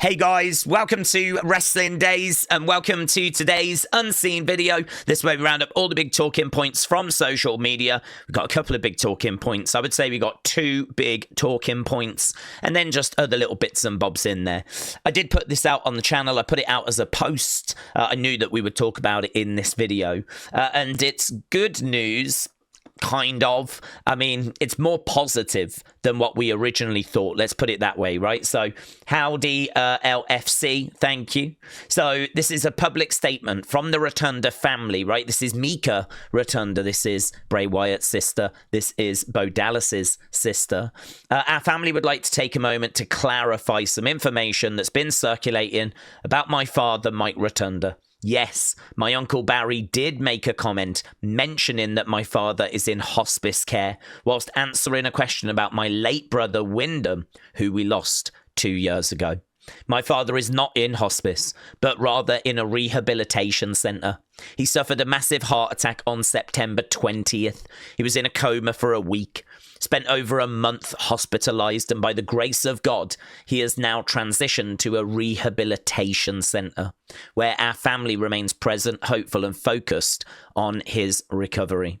Hey guys, welcome to Wrestling Daze and welcome to today's unseen video. This is where we round up all the big talking points from social media. We've got a couple of big talking points. I would say we got two big talking points and then just other little bits and bobs in there. I did put this out on the channel. I put it out as a post. I knew that we would talk about it in this video. And it's good news. Kind of. I mean, it's more positive than what we originally thought. Let's put it that way, right? So, howdy, LFC. Thank you. So, this is a public statement from the Rotunda family, right? This is Mika Rotunda. This is Bray Wyatt's sister. This is Bo Dallas's sister. Our family would like to take a moment to clarify some information that's been circulating about my father, Mike Rotunda. Yes, my Uncle Barry did make a comment mentioning that my father is in hospice care whilst answering a question about my late brother Wyndham, who we lost 2 years ago. My father is not in hospice, but rather in a rehabilitation centre. He suffered a massive heart attack on September 20th. He was in a coma for a week, spent over a month hospitalised, and by the grace of God, he has now transitioned to a rehabilitation centre, where our family remains present, hopeful and focused on his recovery.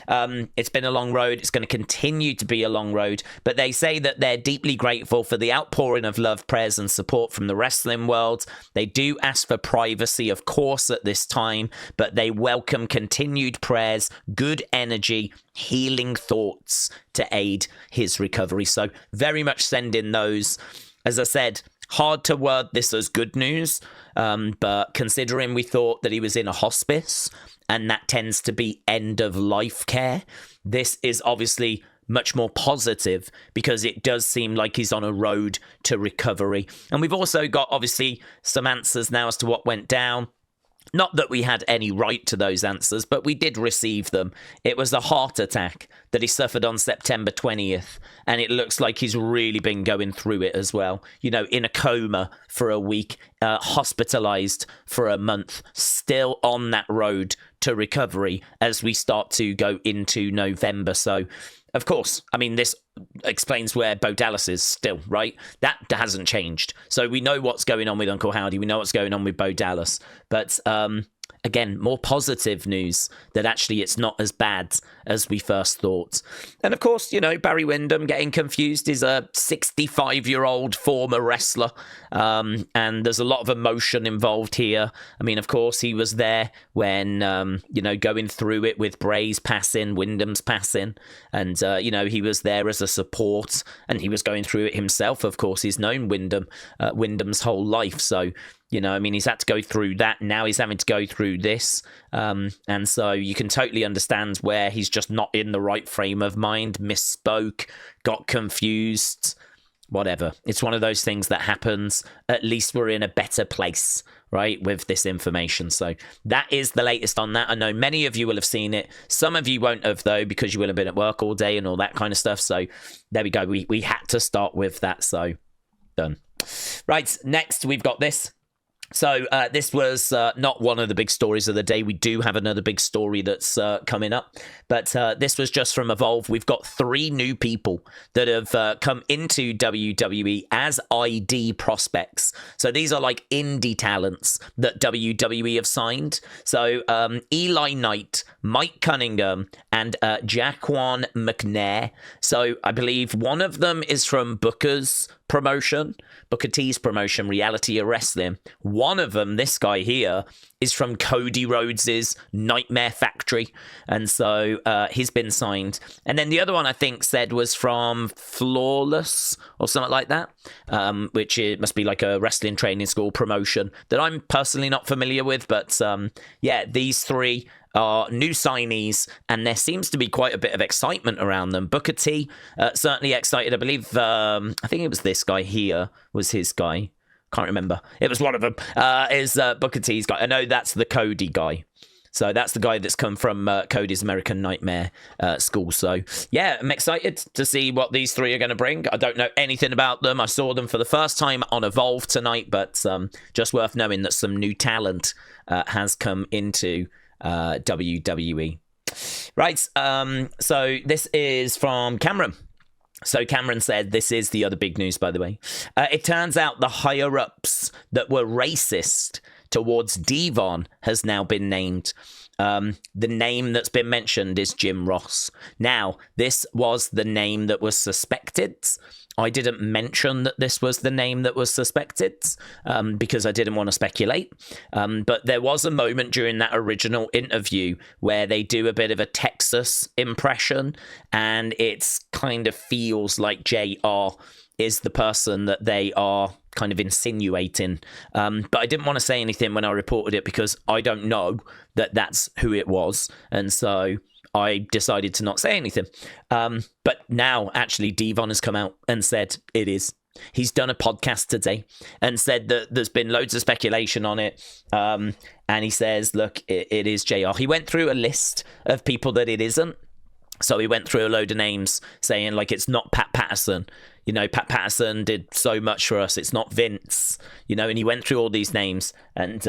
It's been a long road. It's going to continue to be a long road, but they say that they're deeply grateful for the outpouring of love, prayers and support from the wrestling world. They do ask for privacy, of course, at this time, but they welcome continued prayers, good energy, healing thoughts to aid his recovery. So very much send in those. As I said, hard to word this as good news, but considering we thought that he was in a hospice, and that tends to be end-of-life care, this is obviously much more positive because it does seem like he's on a road to recovery. And we've also got, obviously, some answers now as to what went down. Not that we had any right to those answers, but we did receive them. It was a heart attack that he suffered on September 20th, and it looks like he's really been going through it as well. You know, in a coma for a week, hospitalized for a month, still on that road to recovery as we start to go into November. So, of course, I mean, this explains where Bo Dallas is still, right? That hasn't changed. So we know what's going on with Uncle Howdy. We know what's going on with Bo Dallas. But again, more positive news that actually it's not as bad as we first thought. And of course, you know, Barry Windham getting confused is a 65-year-old former wrestler. And there's a lot of emotion involved here. I mean, of course, he was there when, you know, going through it with Bray's passing, Wyndham's passing. And, you know, he was there as a support and he was going through it himself. Of course, he's known Wyndham's whole life. So, you know, I mean, he's had to go through that. Now he's having to go through this. And so you can totally understand where he's just not in the right frame of mind, misspoke, got confused, whatever. It's one of those things that happens. At least we're in a better place, right, with this information. So that is the latest on that. I know many of you will have seen it. Some of you won't have, though, because you will have been at work all day and all that kind of stuff. So there we go. We had to start with that. So done. Right, next we've got this. So this was not one of the big stories of the day. We do have another big story that's coming up. But this was just from Evolve. We've got 3 new people that have come into WWE as ID prospects. So these are like indie talents that WWE have signed. So Eli Knight, Mike Cunningham, and Jaquan McNair. So I believe one of them is from Booker T's promotion, Reality of Wrestling. One of them, this guy here, is from Cody Rhodes's Nightmare Factory. And so he's been signed. And then the other one I think said was from Flawless or something like that, which it must be like a wrestling training school promotion that I'm personally not familiar with. But yeah, these 3 are new signees, and there seems to be quite a bit of excitement around them. Booker T, certainly excited. I believe, I think it was this guy here was his guy. Can't remember. It was one of them. Is Booker T's guy. I know that's the Cody guy. So that's the guy that's come from Cody's American Nightmare school. So yeah, I'm excited to see what these 3 are going to bring. I don't know anything about them. I saw them for the first time on Evolve tonight, but just worth knowing that some new talent has come into WWE. Right, so this is from Cameron. So Cameron said, this is the other big news, by the way. It turns out the higher-ups that were racist towards Devon has now been named. The name that's been mentioned is Jim Ross. Now, this was the name that was suspected. I didn't mention that this was the name that was suspected because I didn't want to speculate. But there was a moment during that original interview where they do a bit of a Texas impression, and it's kind of feels like JR is the person that they are kind of insinuating. But I didn't want to say anything when I reported it because I don't know that that's who it was. And so I decided to not say anything. But now, actually, Devon has come out and said it is. He's done a podcast today and said that there's been loads of speculation on it. And he says, look, it is JR. He went through a list of people that it isn't. So he went through a load of names saying, like, it's not Pat Patterson. You know, Pat Patterson did so much for us. It's not Vince, you know, and he went through all these names and,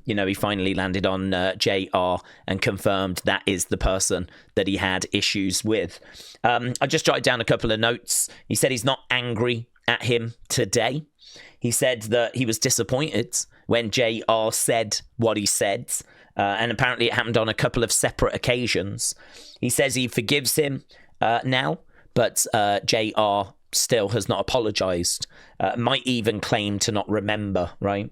you know, he finally landed on JR and confirmed that is the person that he had issues with. I just jotted down a couple of notes. He said he's not angry at him today. He said that he was disappointed when JR said what he said. And apparently it happened on a couple of separate occasions. He says he forgives him now, but JR still has not apologized, might even claim to not remember, right?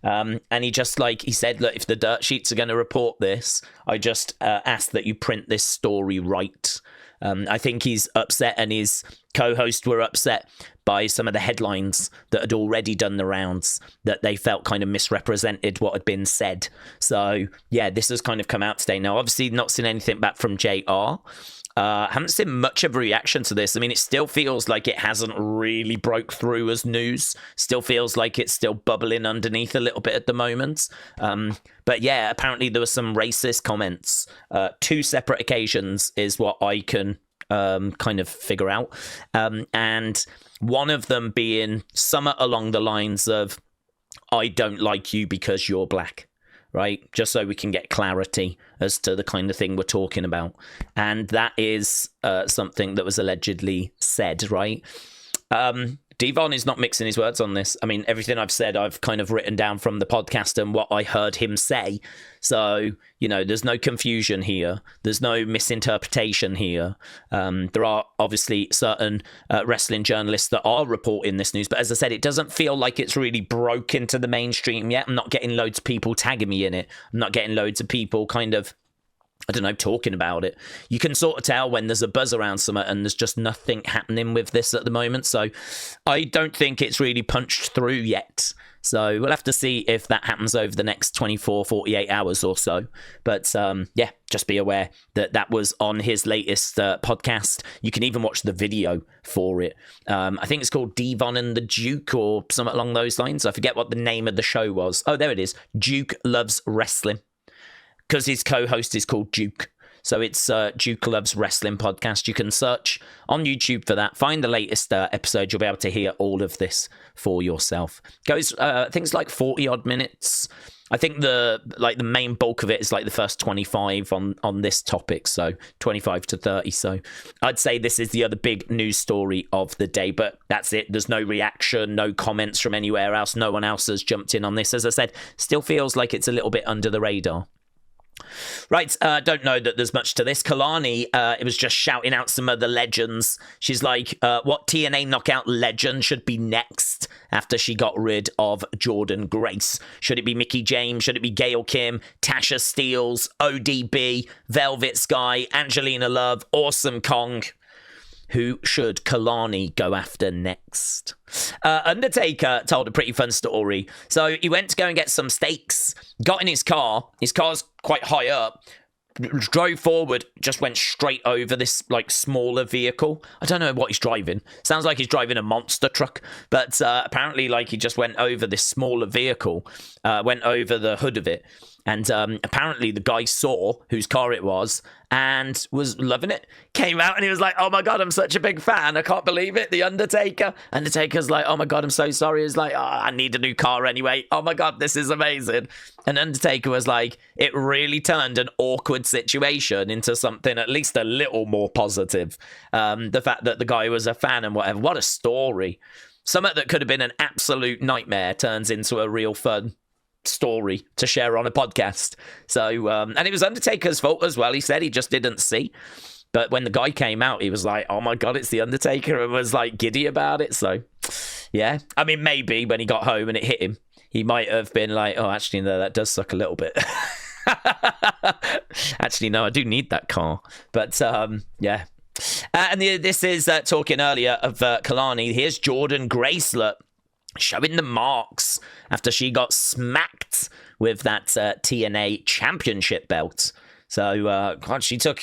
And he just he said, look, if the dirt sheets are going to report this, I just ask that you print this story right. I think he's upset and his co-host were upset by some of the headlines that had already done the rounds, that they felt kind of misrepresented what had been said. So, yeah, this has kind of come out today. Now, obviously not seen anything back from JR. Haven't seen much of a reaction to this. I mean, it still feels like it hasn't really broke through as news. Still feels like it's still bubbling underneath a little bit at the moment. But yeah, apparently there were some racist comments. 2 separate occasions is what I can kind of figure out. And one of them being somewhat along the lines of, I don't like you because you're black. Right, just so we can get clarity as to the kind of thing we're talking about. And that is something that was allegedly said, right? Devon is not mixing his words on this. I mean, everything I've said, I've kind of written down from the podcast and what I heard him say. So, you know, there's no confusion here. There's no misinterpretation here. There are obviously certain wrestling journalists that are reporting this news. But as I said, it doesn't feel like it's really broke into the mainstream yet. I'm not getting loads of people tagging me in it. I'm not getting loads of people kind of, I don't know, talking about it. You can sort of tell when there's a buzz around something and there's just nothing happening with this at the moment. So I don't think it's really punched through yet. So we'll have to see if that happens over the next 24, 48 hours or so. But yeah, just be aware that that was on his latest podcast. You can even watch the video for it. I think it's called Devon and the Duke or something along those lines. I forget what the name of the show was. Oh, there it is. Duke Loves Wrestling. Because his co-host is called Duke. So it's Duke Loves Wrestling podcast. You can search on YouTube for that. Find the latest episode. You'll be able to hear all of this for yourself. Goes, I think it's like 40 odd minutes. I think the main bulk of it is like the first 25 on this topic. So 25 to 30. So I'd say this is the other big news story of the day. But that's it. There's no reaction, no comments from anywhere else. No one else has jumped in on this. As I said, still feels like it's a little bit under the radar. Right, don't know that there's much to this. Kelani, it was just shouting out some other legends. She's like, what TNA knockout legend should be next after she got rid of Jordynne Grace? Should it be Mickie James? Should it be Gail Kim, Tasha Steelz, ODB, Velvet Sky, Angelina Love, Awesome Kong? Who should Kelani go after next? Undertaker told a pretty fun story. So he went to go and get some steaks, got in his car. His car's quite high up. Drove forward, just went straight over this like smaller vehicle. I don't know what he's driving. Sounds like he's driving a monster truck, but apparently like he just went over this smaller vehicle, went over the hood of it, And apparently the guy saw whose car it was and was loving it. Came out and he was like, oh my God, I'm such a big fan. I can't believe it. The Undertaker. Undertaker's like, oh my God, I'm so sorry. He's like, oh, I need a new car anyway. Oh my God, this is amazing. And Undertaker was like, it really turned an awkward situation into something at least a little more positive. The fact that the guy was a fan and whatever. What a story. Something that could have been an absolute nightmare turns into a real fun story to share on a podcast. So and it was Undertaker's fault as well. He said he just didn't see, but when the guy came out, he was like, oh my God, it's the Undertaker, and was like giddy about it. So yeah, I mean, maybe when he got home and it hit him, he might have been like, oh, actually no, that does suck a little bit. Actually no, I do need that car. But yeah. And this is talking earlier of Kelani. Here's Jordynne Grace, look, showing the marks after she got smacked with that TNA championship belt. So, God, she took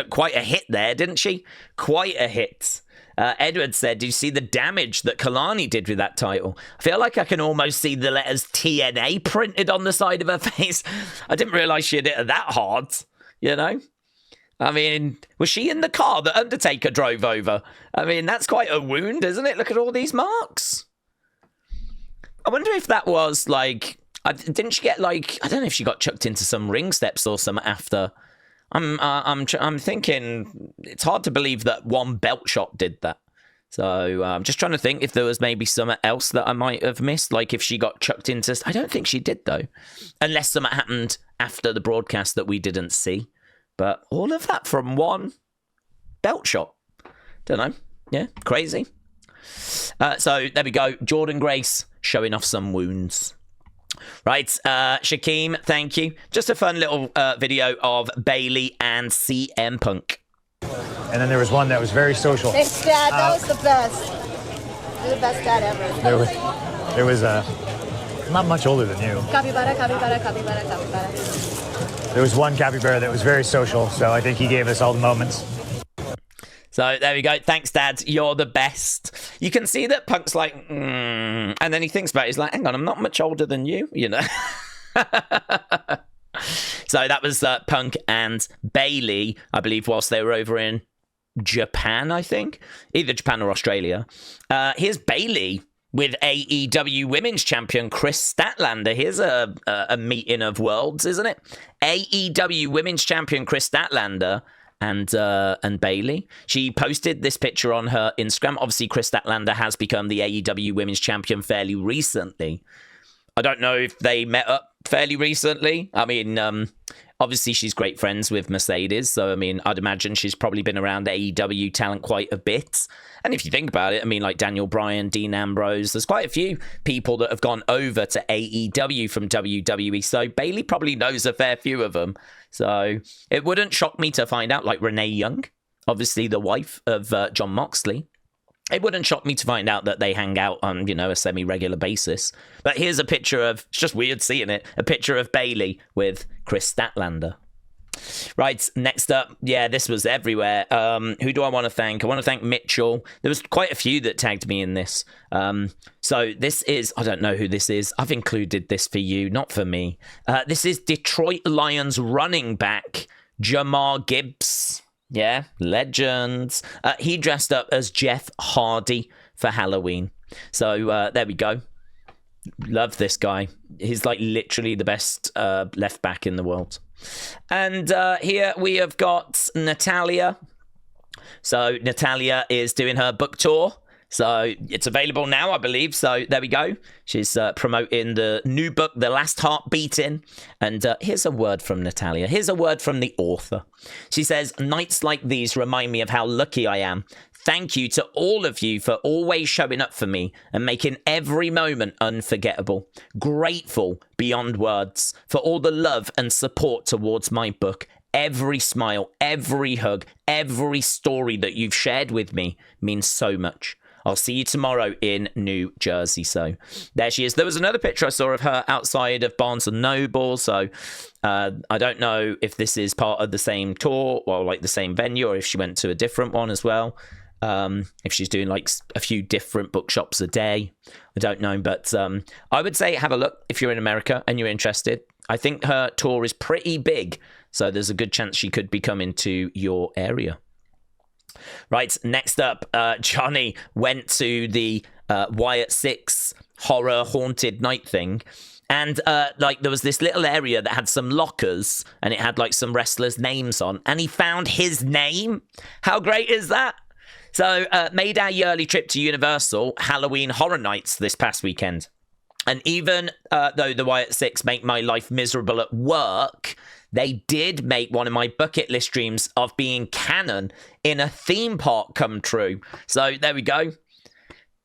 quite a hit there, didn't she? Quite a hit. Edward said, do you see the damage that Kelani did with that title? I feel like I can almost see the letters TNA printed on the side of her face. I didn't realise she had hit her that hard, you know? I mean, was she in the car that Undertaker drove over? I mean, that's quite a wound, isn't it? Look at all these marks. I wonder if that was like, didn't she get like, I don't know if she got chucked into some ring steps or something after. I'm thinking it's hard to believe that one belt shot did that. So I'm just trying to think if there was maybe something else that I might have missed, like if she got chucked into. I don't think she did though, unless something happened after the broadcast that we didn't see. But all of that from one belt shot. Don't know. Yeah, crazy. So there we go. Jordynne Grace showing off some wounds. Right, Shakeem, thank you. Just a fun little video of Bayley and CM Punk. And then there was one that was very social. Thanks, Dad. That was the best. You're the best dad ever. There was not much older than you. Capybara, capybara, capybara, capybara. There was one capybara that was very social, so I think he gave us all the moments. So there we go. Thanks, Dad. You're the best. You can see that Punk's like, and then he thinks about it. He's like, hang on, I'm not much older than you, you know. So that was Punk and Bayley, I believe, whilst they were over in Japan, I think. Either Japan or Australia. Here's Bayley with AEW Women's Champion Chris Statlander. Here's a meeting of worlds, isn't it? AEW Women's Champion Chris Statlander and Bayley. She posted this picture on her Instagram. Obviously, Chris Statlander has become the AEW Women's Champion fairly recently. I don't know if they met up fairly recently. I mean, obviously she's great friends with Mercedes, so I mean, I'd imagine she's probably been around AEW talent quite a bit. And if you think about it, I mean, like Daniel Bryan, Dean Ambrose, there's quite a few people that have gone over to AEW from WWE, so Bayley probably knows a fair few of them. So it wouldn't shock me to find out, like Renee Young, obviously the wife of Jon Moxley. It wouldn't shock me to find out that they hang out on, you know, a semi-regular basis. But here's a picture of, it's just weird seeing it, a picture of Bayley with Chris Statlander. Right, next up, yeah, this was everywhere. Who do I want to thank? I want to thank Mitchell. There was quite a few that tagged me in this. So this is, I don't know who this is. I've included this for you, not for me. This is Detroit Lions running back Jamar Gibbs. Yeah, legends. He dressed up as Jeff Hardy for Halloween. So there we go. Love this guy. He's like literally the best left back in the world. And here we have got Natalya. So Natalya is doing her book tour. So it's available now, I believe. So there we go. She's promoting the new book, The Last Heart Beating. And here's a word from Natalya. Here's a word from the author. She says, nights like these remind me of how lucky I am. Thank you to all of you for always showing up for me and making every moment unforgettable. Grateful beyond words for all the love and support towards my book. Every smile, every hug, every story that you've shared with me means so much. I'll see you tomorrow in New Jersey. So there she is. There was another picture I saw of her outside of Barnes & Noble. So I don't know if this is part of the same tour or like the same venue or if she went to a different one as well. If she's doing like a few different bookshops a day. I don't know. But I would say have a look if you're in America and you're interested. I think her tour is pretty big, so there's a good chance she could be coming to your area. Right, next up, Johnny went to the Wyatt 6 horror haunted night thing. And like there was this little area that had some lockers and it had like some wrestlers' names on. And he found his name. How great is that? So made our yearly trip to Universal Halloween Horror Nights this past weekend. And even though the Wyatt 6 make my life miserable at work, they did make one of my bucket list dreams of being canon in a theme park come true. So there we go.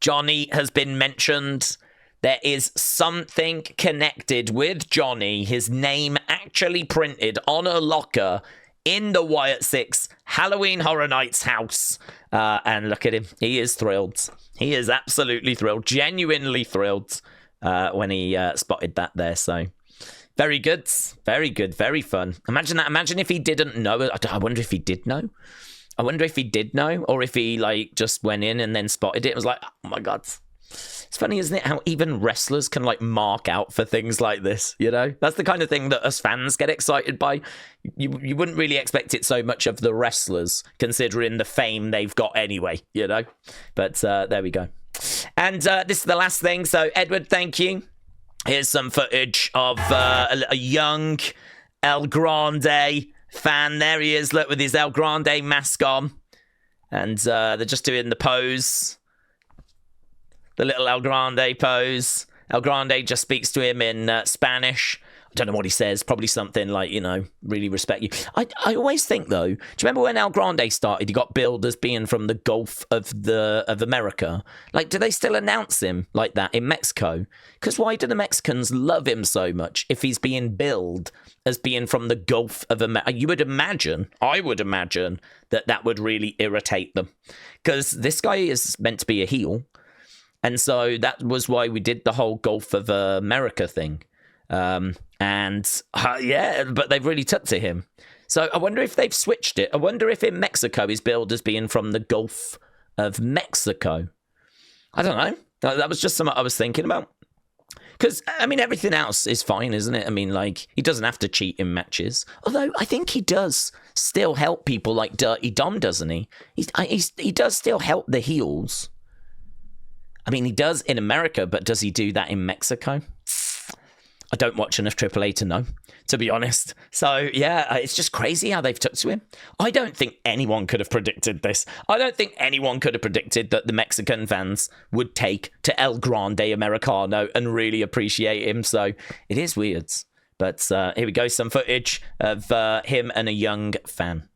Johnny has been mentioned. There is something connected with Johnny, his name actually printed on a locker in the Wyatt 6 Halloween Horror Nights house. And look at him. He is thrilled. He is absolutely thrilled. Genuinely thrilled when he spotted that there. So very good. Very good. Very fun. Imagine that. Imagine if he didn't know. I wonder if he did know. I wonder if he did know, or if he like just went in and then spotted it. It was like, oh my God. It's funny, isn't it, how even wrestlers can like mark out for things like this, you know? That's the kind of thing that us fans get excited by. You wouldn't really expect it so much of the wrestlers, considering the fame they've got anyway, you know? But there we go. And this is the last thing. So, Edward, thank you. Here's some footage of a young El Grande fan. There he is, look, with his El Grande mask on. And they're just doing the pose. The little El Grande pose. El Grande just speaks to him in Spanish. I don't know what he says. Probably something like, you know, really respect you. I always think, though, do you remember when El Grande started, he got billed as being from the Gulf of America? Like, do they still announce him like that in Mexico? Because why do the Mexicans love him so much if he's being billed as being from the Gulf of America? You would imagine, I would imagine, that would really irritate them. Because this guy is meant to be a heel. And so that was why we did the whole Gulf of America thing. Yeah, but they've really took to him. So I wonder if they've switched it. I wonder if in Mexico he's billed as being from the Gulf of Mexico. I don't know. That was just something I was thinking about. Because, I mean, everything else is fine, isn't it? I mean, like, he doesn't have to cheat in matches. Although, I think he does still help people like Dirty Dom, doesn't he? He does still help the heels. I mean, he does in America, but does he do that in Mexico? I don't watch enough AAA to know, to be honest. So, yeah, it's just crazy how they've took to him. I don't think anyone could have predicted this. I don't think anyone could have predicted that the Mexican fans would take to El Grande Americano and really appreciate him. So, it is weird. But here we go, some footage of him and a young fan.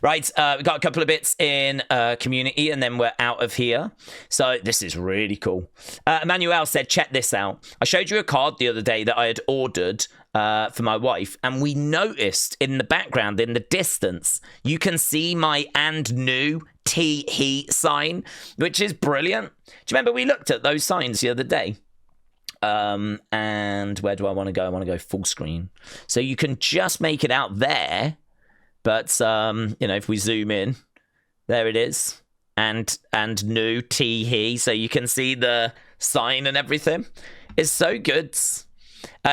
Right, we've got a couple of bits in community and then we're out of here. So this is really cool. Emmanuel said, check this out. I showed you a card the other day that I had ordered for my wife, and we noticed in the background, in the distance, you can see my and new he sign, which is brilliant. Do you remember we looked at those signs the other day? And where do I want to go? I want to go full screen. So you can just make it out there. But, you know, if we zoom in, there it is. And new he. So you can see the sign and everything. It's so good.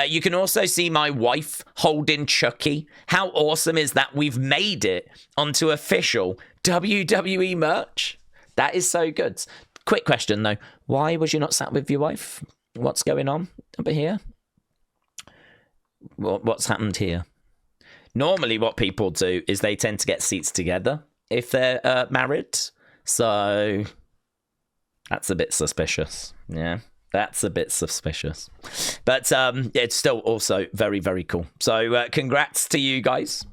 You can also see my wife holding Chucky. How awesome is that? We've made it onto official WWE merch. That is so good. Quick question, though. Why was you not sat with your wife? What's going on over here? What's happened here? Normally what people do is they tend to get seats together if they're married. So that's a bit suspicious. Yeah, that's a bit suspicious. But it's still also very, very cool. So congrats to you guys.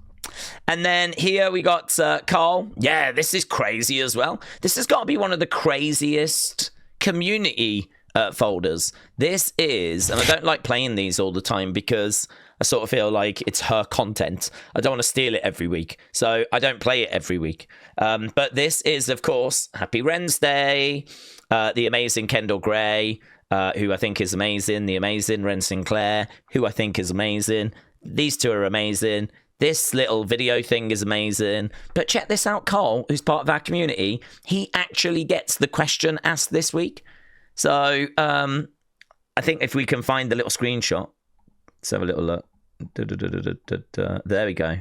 And then here we got Carl. Yeah, this is crazy as well. This has got to be one of the craziest community folders. This is, and I don't like playing these all the time because I sort of feel like it's her content. I don't want to steal it every week, so I don't play it every week. But this is, of course, Happy Wednesday, the amazing Kendall Gray, who I think is amazing, the amazing Ren Sinclair, who I think is amazing. These two are amazing. This little video thing is amazing. But check this out, Carl, who's part of our community. He actually gets the question asked this week. So I think if we can find the little screenshot, let's have a little look. There we go.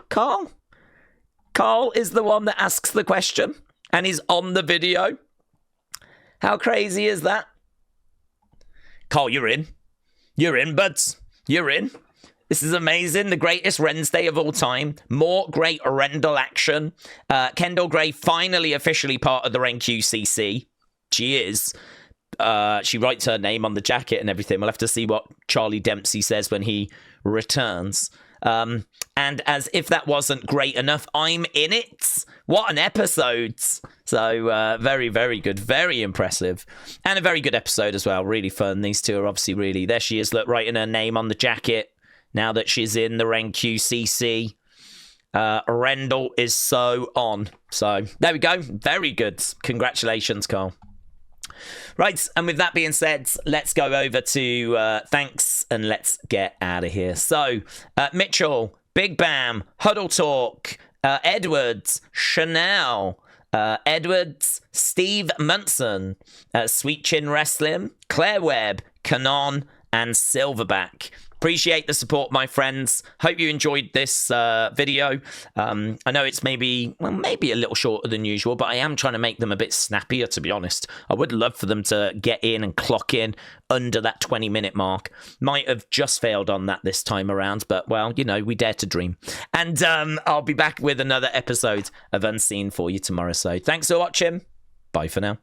Carl? Carl is the one that asks the question, and he's on the video. How crazy is that? Carl, you're in. You're in, buds. You're in. This is amazing. The greatest Wednesday of all time. More great Rendell action. Kendall Gray finally officially part of the RenQCC. She is. She writes her name on the jacket and everything. We'll have to see what Charlie Dempsey says when he returns. And as if that wasn't great enough, I'm in it. What an episode. So very, very good. Very impressive. And a very good episode as well. Really fun. These two are obviously really... There she is, look, writing her name on the jacket now that she's in the RenQCC. Rendell is so on. So there we go. Very good. Congratulations, Carl. Right, and with that being said, let's go over to thanks and let's get out of here. So, Mitchell, Big Bam, Huddle Talk, Edwards, Chanel, Edwards, Steve Munson, Sweet Chin Wrestling, Claire Webb, Canon, and Silverback. Appreciate the support, my friends. Hope you enjoyed this video. I know it's maybe a little shorter than usual, but I am trying to make them a bit snappier, to be honest. I would love for them to get in and clock in under that 20-minute mark. Might have just failed on that this time around, but, well, you know, we dare to dream. And I'll be back with another episode of Unseen for you tomorrow. So thanks for watching. Bye for now.